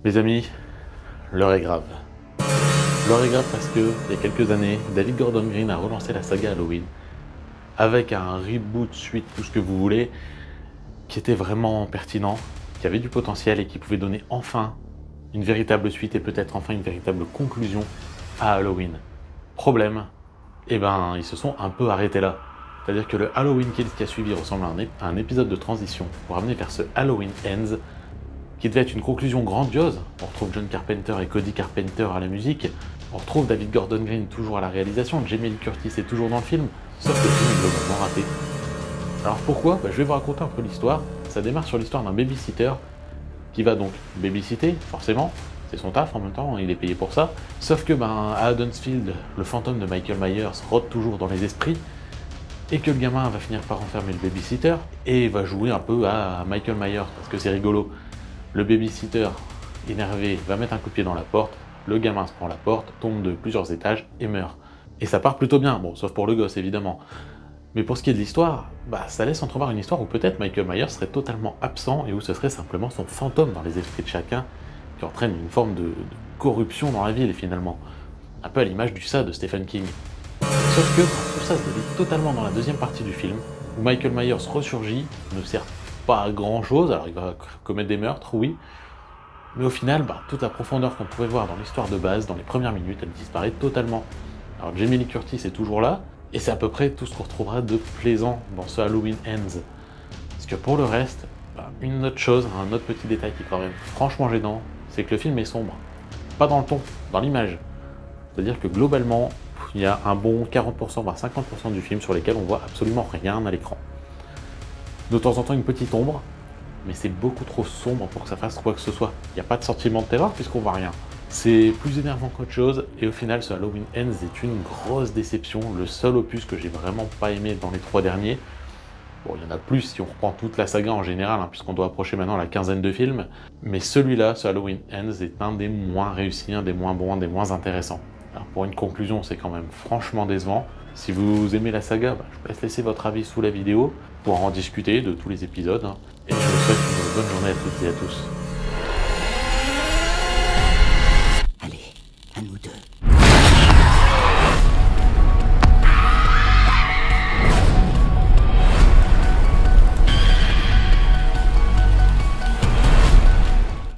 Mes amis, l'heure est grave. L'heure est grave parce que, il y a quelques années, David Gordon Green a relancé la saga Halloween avec un reboot, suite, tout ce que vous voulez, qui était vraiment pertinent, qui avait du potentiel et qui pouvait donner enfin une véritable suite et peut-être enfin une véritable conclusion à Halloween. Problème, ils se sont un peu arrêtés là. C'est-à-dire que le Halloween Kills qui a suivi ressemble à un épisode de transition pour amener vers ce Halloween Ends, qui devait être une conclusion grandiose. On retrouve John Carpenter et Cody Carpenter à la musique, on retrouve David Gordon Green toujours à la réalisation, Jamie Lee Curtis est toujours dans le film, sauf que le film est globalement raté. Alors pourquoi ? Je vais vous raconter un peu l'histoire. Ça démarre sur l'histoire d'un babysitter qui va donc babysitter, forcément, c'est son taf en même temps, il est payé pour ça, sauf que à Haddonfield, le fantôme de Michael Myers rôde toujours dans les esprits, et que le gamin va finir par enfermer le babysitter, et va jouer un peu à Michael Myers, parce que c'est rigolo. Le babysitter, énervé, va mettre un coup de pied dans la porte, le gamin se prend la porte, tombe de plusieurs étages et meurt. Et ça part plutôt bien, bon, sauf pour le gosse évidemment. Mais pour ce qui est de l'histoire, ça laisse entrevoir une histoire où peut-être Michael Myers serait totalement absent et où ce serait simplement son fantôme dans les esprits de chacun qui entraîne une forme de corruption dans la ville finalement. Un peu à l'image du Ça de Stephen King. Sauf que tout ça se délite totalement dans la deuxième partie du film, où Michael Myers ressurgit, ne sert pas à grand chose, alors il va commettre des meurtres, oui, mais au final, toute la profondeur qu'on pouvait voir dans l'histoire de base, dans les premières minutes, elle disparaît totalement. Alors Jamie Lee Curtis est toujours là, et c'est à peu près tout ce qu'on retrouvera de plaisant dans ce Halloween Ends. Parce que pour le reste, une autre chose, un autre petit détail qui est quand même franchement gênant, c'est que le film est sombre. Pas dans le ton, dans l'image. C'est-à-dire que globalement, il y a un bon 40%, voire 50% du film sur lesquels on voit absolument rien à l'écran. De temps en temps une petite ombre, mais c'est beaucoup trop sombre pour que ça fasse quoi que ce soit. Il n'y a pas de sentiment de terreur puisqu'on voit rien. C'est plus énervant qu'autre chose, et au final ce Halloween Ends est une grosse déception, le seul opus que j'ai vraiment pas aimé dans les 3 derniers. Bon, il y en a plus si on reprend toute la saga en général, puisqu'on doit approcher maintenant la quinzaine de films, mais celui-là, ce Halloween Ends, est un des moins réussis, un des moins bons, un des moins intéressants. Alors pour une conclusion, c'est quand même franchement décevant. Si vous aimez la saga, je vous laisse laisser votre avis sous la vidéo pour en discuter de tous les épisodes. Et je vous souhaite une bonne journée à toutes et à tous.